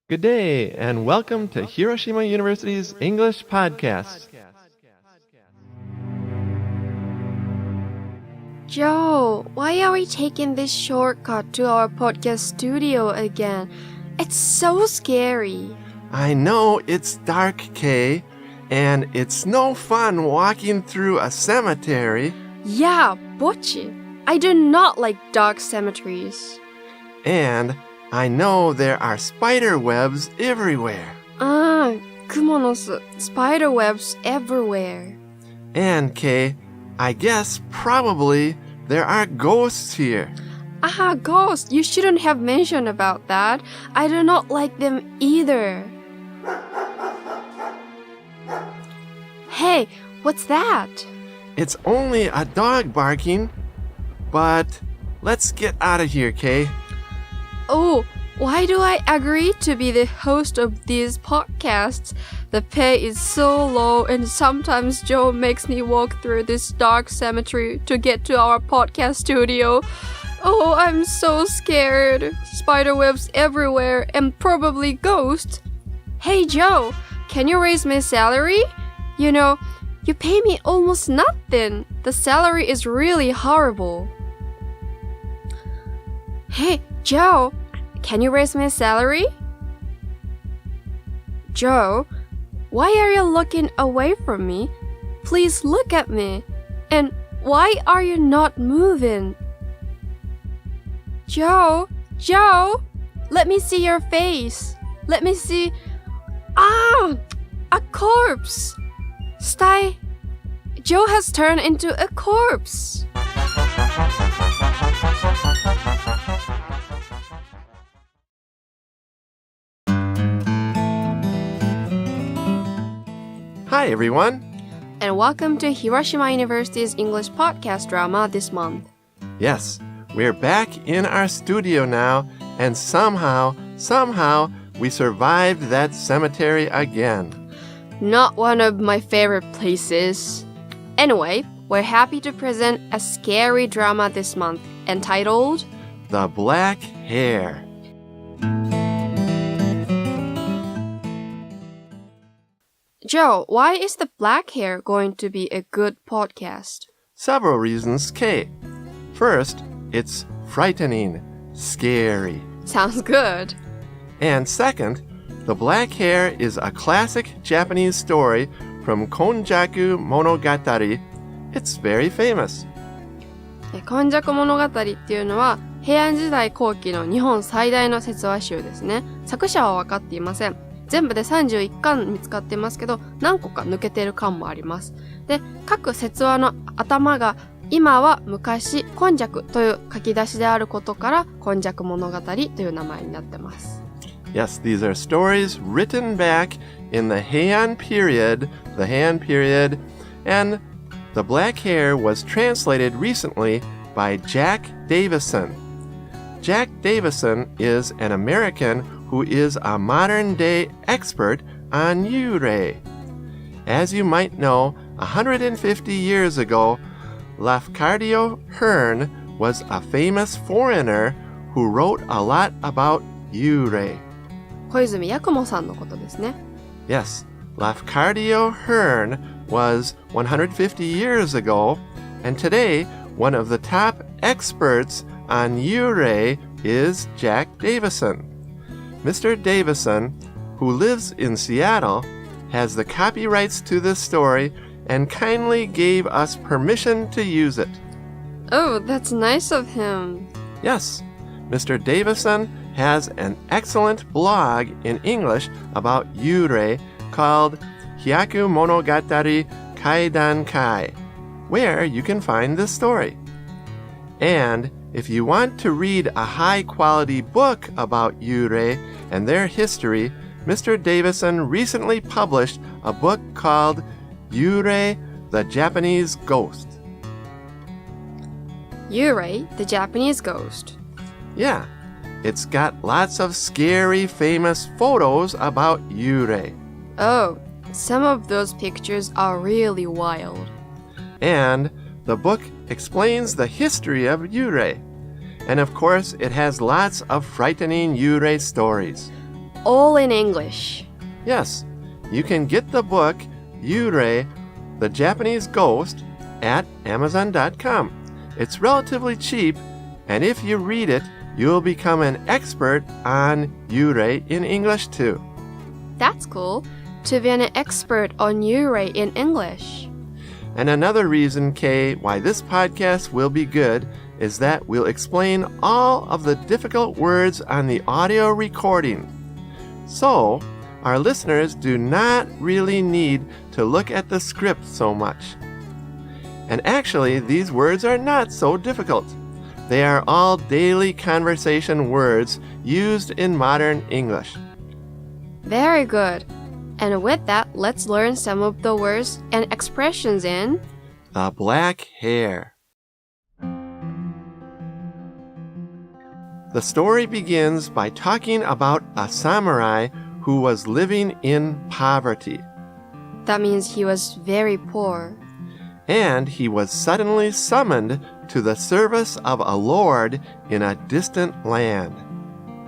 Good day, and welcome to Hiroshima University's English Podcast. Joe, why are we taking this shortcut to our podcast studio again? It's so scary. I know it's dark, Kay, and it's no fun walking through a cemetery. Yeah, butchie. I do not like dark cemeteries. And I know there are spider webs everywhere. クモの巣 spider webs everywhere. And, Kay, I guess probably there are ghosts here. Ghosts. You shouldn't have mentioned about that. I do not like them either. Hey, what's that? It's only a dog barking. But let's get out of here, Kay. Oh, why do I agree to be the host of these podcasts? The pay is so low, and sometimes Joe makes me walk through this dark cemetery to get to our podcast studio. Oh, I'm so scared. Spiderwebs everywhere and probably ghosts. Hey, Joe, can you raise my salary? You know, you pay me almost nothing. The salary is really horrible. Hey, Joe, can you raise my salary? Joe, why are you looking away from me? Please look at me. And why are you not moving? Joe, let me see your face. Let me see. A corpse. Sty, Joe has turned into a corpse. Hi, everyone. And welcome to Hiroshima University's English podcast drama this month. Yes, we're back in our studio now, and somehow, we survived that cemetery again. Not one of my favorite places. Anyway, we're happy to present a scary drama this month entitled The Black Hair. Joe, why is The Black Hair going to be a good podcast? Several reasons, Kay. First, it's frightening, scary. Sounds good. And second, The Black Hair is a classic Japanese story from Konjaku Monogatari. It's very famous. 今昔物語っていうのは平安時代後期の日本最大の説話集ですね。作者は分かっていません。全部で31巻見つかってますけど、何個か抜けてる巻もあります。で、各説話の頭が今は昔今昔という書き出しであることから今昔物語という名前になってます。Yes, these are stories written back in the Heian period, and The Black Hair was translated recently by Zack Davisson. Zack Davisson is an American who is a modern-day expert on Yurei. As you might know, 150 years ago, Lafcadio Hearn was a famous foreigner who wrote a lot about Yurei. 小泉八雲さんのことですね。Yes, Lafcadio Hearn was 150 years ago, and today one of the top experts on Yurei is Zack Davisson. Mr. Davisson, who lives in Seattle, has the copyrights to this story and kindly gave us permission to use it. Oh, that's nice of him. Yes, Mr. Davisson has an excellent blog in English about Yurei called Hyaku Monogatari Kaidan Kai, where you can find this story. And if you want to read a high-quality book about Yurei and their history, Mr. Davisson recently published a book called Yurei, the Japanese Ghost. Yurei, the Japanese Ghost. Yeah, it's got lots of scary, famous photos about Yurei. Oh, some of those pictures are really wild. And the book explains the history of Yurei. And of course, it has lots of frightening Yurei stories. all in English. Yes, you can get the book Yurei, the Japanese Ghost at Amazon.com. It's relatively cheap, and if you read it, you'll become an expert on Yurei in English too. That's cool, to be an expert on Yurei in English. And another reason, Kay, why this podcast will be good is that we'll explain all of the difficult words on the audio recording. So, our listeners do not really need to look at the script so much. And actually, these words are not so difficult. They are all daily conversation words used in modern English. Very good. And with that, let's learn some of the words and expressions in The Black Hair. The story begins by talking about a samurai who was living in poverty. That means he was very poor. And he was suddenly summoned to the service of a lord in a distant land.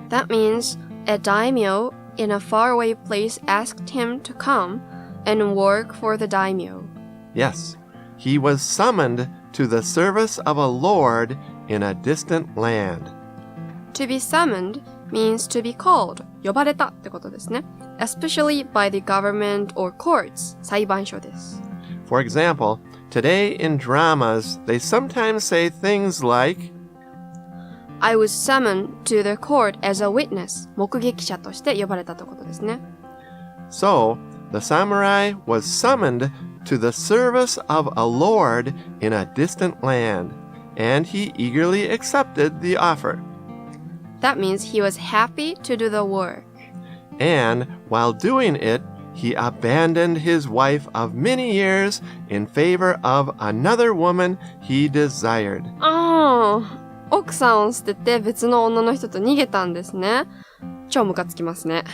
That means a daimyo in a faraway place asked him to come and work for the daimyo. Yes, he was summoned to the service of a lord in a distant land. To be summoned means to be called. 呼ばれたってことですね。Especially by the government or courts. 裁判所です。For example, today in dramas, they sometimes say things like, I was summoned to the court as a witness. 目撃者として呼ばれたってことですね。So, the samurai was summoned to the service of a lord in a distant land, and he eagerly accepted the offer. That means he was happy to do the work. And while doing it, he abandoned his wife of many years in favor of another woman he desired. 奥さんを捨てて別の女の人と逃げたんですね。超ムカつきますね。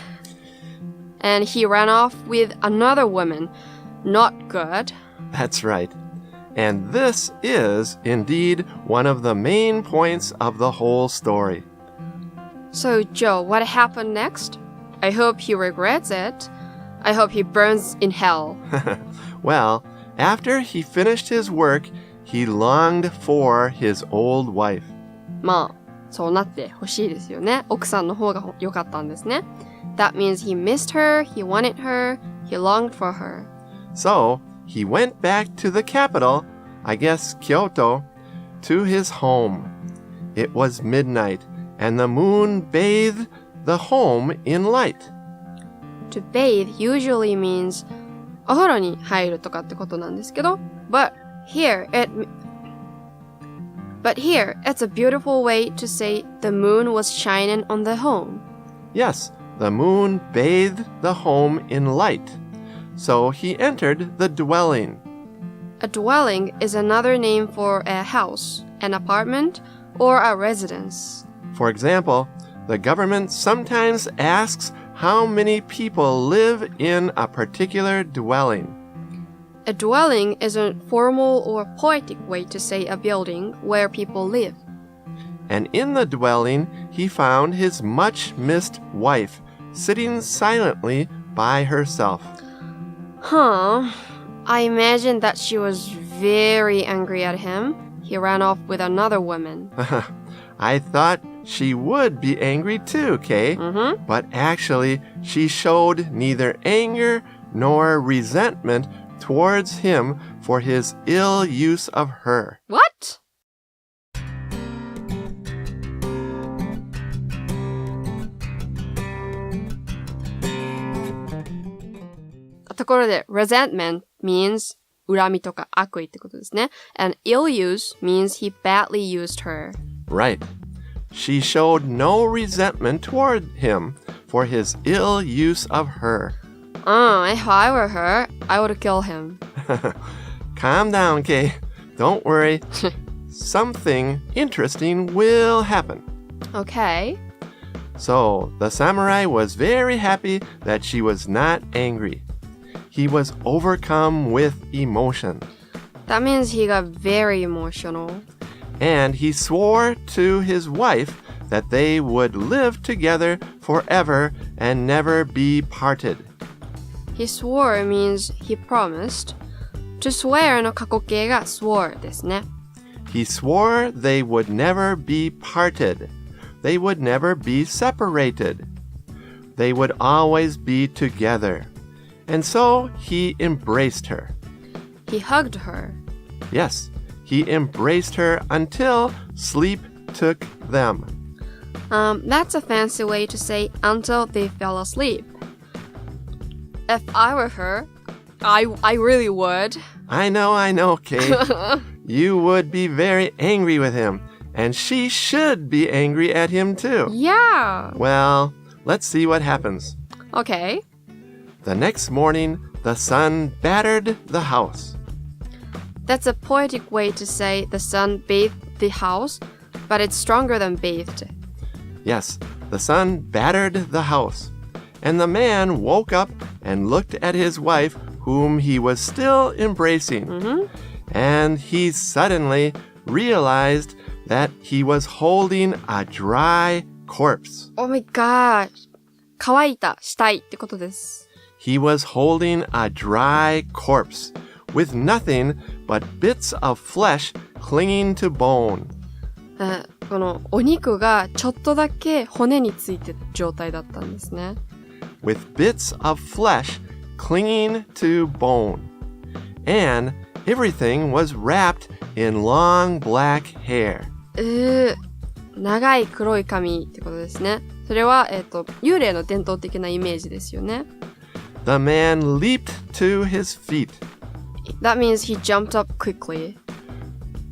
And he ran off with another woman. Not good. That's right. And this is indeed one of the main points of the whole story. So, Joe, what happened next? I hope he regrets it. I hope he burns in hell. Well, after he finished his work, he longed for his old wife. まあ、そうなってほしいですよね。奥さんの方が良かったんですね。That means he missed her, he wanted her, he longed for her. So, he went back to the capital, I guess Kyoto, to his home. It was midnight, and the moon bathed the home in light. To bathe usually means お風呂に入るとかってことなんですけど、but here it's a beautiful way to say the moon was shining on the home. Yes, the moon bathed the home in light. So he entered the dwelling. A dwelling is another name for a house, an apartment, or a residence. For example, the government sometimes asks how many people live in a particular dwelling. A dwelling is a formal or poetic way to say a building where people live. And in the dwelling, he found his much-missed wife, sitting silently by herself. I imagine that she was very angry at him. He ran off with another woman. I thought she would be angry too, Kay. But actually, she showed neither anger nor resentment towards him for his ill use of her. What? ところで resentment means 恨みとか悪意ってことですね。And ill use means he badly used her. Right. She showed no resentment toward him for his ill use of her. If I were her, I would kill him. Calm down, Kay. Don't worry. Something interesting will happen. Okay. So, the samurai was very happy that she was not angry. He was overcome with emotion. That means he got very emotional. And he swore to his wife that they would live together forever and never be parted. He swore means he promised. To swear の過去形が swore ですね。He swore they would never be parted. They would never be separated. They would always be together. And so he embraced her. He hugged her. Yes, he embraced her until sleep took them. That's a fancy way to say until they fell asleep. If I were her, I really would. I know, Kate. You would be very angry with him, and she should be angry at him too. Yeah. Well, let's see what happens. Okay. The next morning, the sun battered the house. That's a poetic way to say the sun bathed the house, but it's stronger than bathed. Yes, the sun battered the house. And the man woke up and looked at his wife, whom he was still embracing. And he suddenly realized that he was holding a dry corpse. Oh my god. 乾いた死体ってことです。He was holding a dry corpse with nothing but bits of flesh clinging to bone. このお肉がちょっとだけ骨についてる状態だったんですね。With bits of flesh clinging to bone. And everything was wrapped in long black hair. 長い黒い髪ってことですね。それは、幽霊の伝統的なイメージですよね。The man leaped to his feet. That means he jumped up quickly.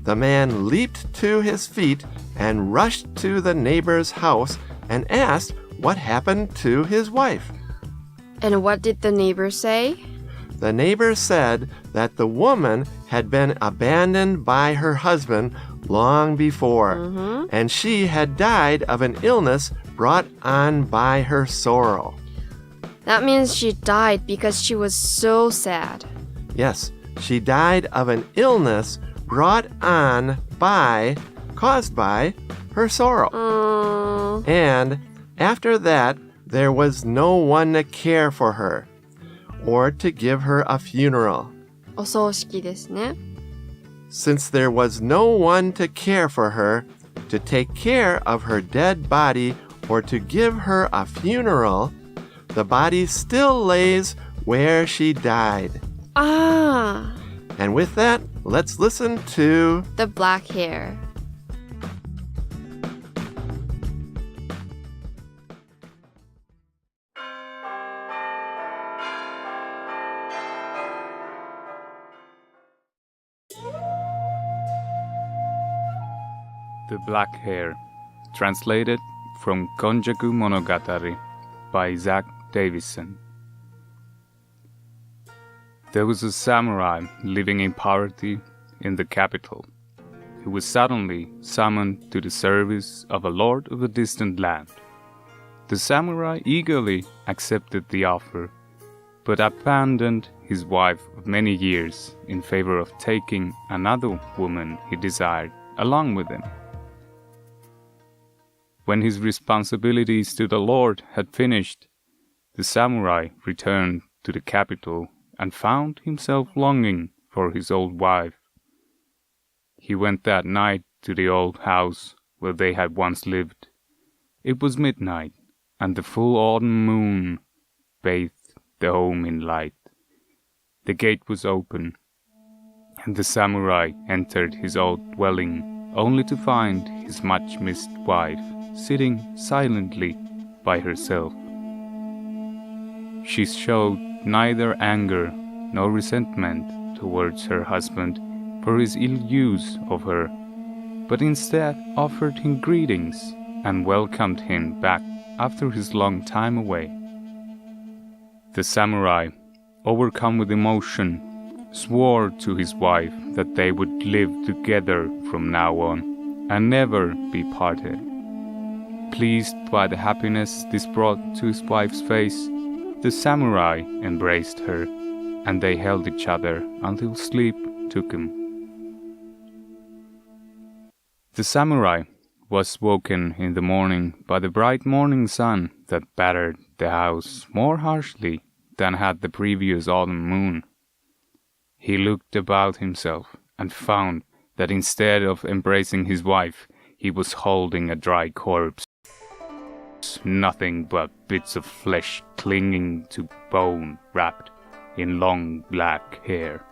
The man leaped to his feet and rushed to the neighbor's house and asked what happened to his wife. And what did the neighbor say? The neighbor said that the woman had been abandoned by her husband long before, and she had died of an illness brought on by her sorrow. That means she died because she was so sad. Yes, she died of an illness brought on by, caused by, her sorrow. And after that, there was no one to care for her or to give her a funeral. お葬式ですね。Since there was no one to care for her, to take care of her dead body, or to give her a funeral, the body still lays where she died. And with that, let's listen to The black hair. The Black Hair, translated from Konjaku Monogatari by Zack Davisson. There was a samurai living in poverty in the capital, who was suddenly summoned to the service of a lord of a distant land. The samurai eagerly accepted the offer, but abandoned his wife of many years in favor of taking another woman he desired along with him. When his responsibilities to the Lord had finished, the samurai returned to the capital and found himself longing for his old wife. He went that night to the old house where they had once lived. It was midnight, and the full autumn moon bathed the home in light. The gate was open, and the samurai entered his old dwelling, only to find his much-missed wife sitting silently by herself. She showed neither anger nor resentment towards her husband for his ill use of her, but instead offered him greetings and welcomed him back after his long time away. The samurai, overcome with emotion, swore to his wife that they would live together from now on and never be parted. Pleased by the happiness this brought to his wife's face, the samurai embraced her, and they held each other until sleep took him. The samurai was woken in the morning by the bright morning sun that battered the house more harshly than had the previous autumn moon. He looked about himself and found that instead of embracing his wife, he was holding a dry corpse. Nothing but bits of flesh clinging to bone wrapped in long black hair.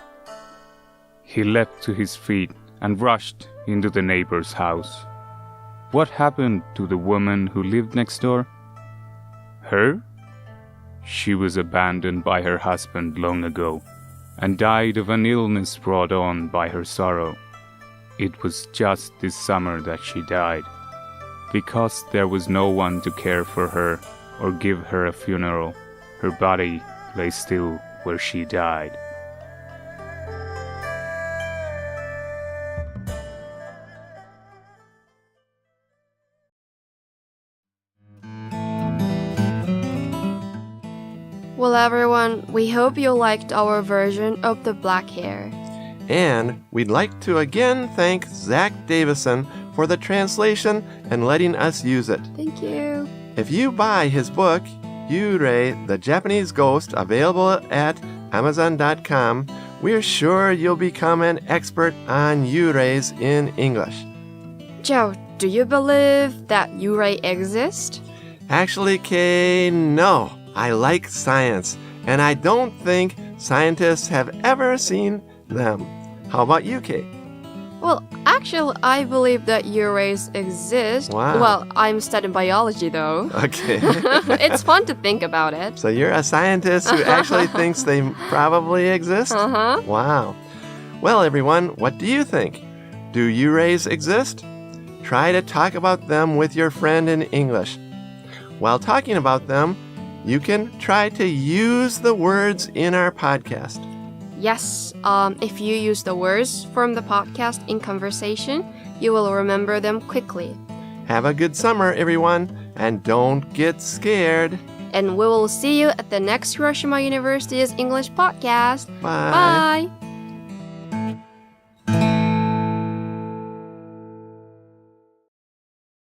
He leapt to his feet and rushed into the neighbor's house. What happened to the woman who lived next door? Her? She was abandoned by her husband long ago and died of an illness brought on by her sorrow. It was just this summer that she died. Because there was no one to care for her or give her a funeral, her body lay still where she died. Well, everyone, we hope you liked our version of the black hair. And we'd like to again thank Zack Davisson for the translation and letting us use it. Thank you. If you buy his book, Yurei, the Japanese Ghost, available at Amazon.com, we're sure you'll become an expert on Yureis in English. Joe, do you believe that Yurei exist? Actually, Kay, no. I like science, and I don't think scientists have ever seen them. How about you, Kay? Well, actually, I believe that Yureis exist. Wow. Well, I'm studying biology, though. Okay. It's fun to think about it. So you're a scientist who actually thinks they probably exist? Uh-huh. Wow. Well, everyone, what do you think? Do Yureis exist? Try to talk about them with your friend in English. While talking about them, you can try to use the words in our podcast. Yes, if you use the words from the podcast in conversation, you will remember them quickly. Have a good summer, everyone, and don't get scared. And we will see you at the next Hiroshima University's English podcast. Bye. Bye.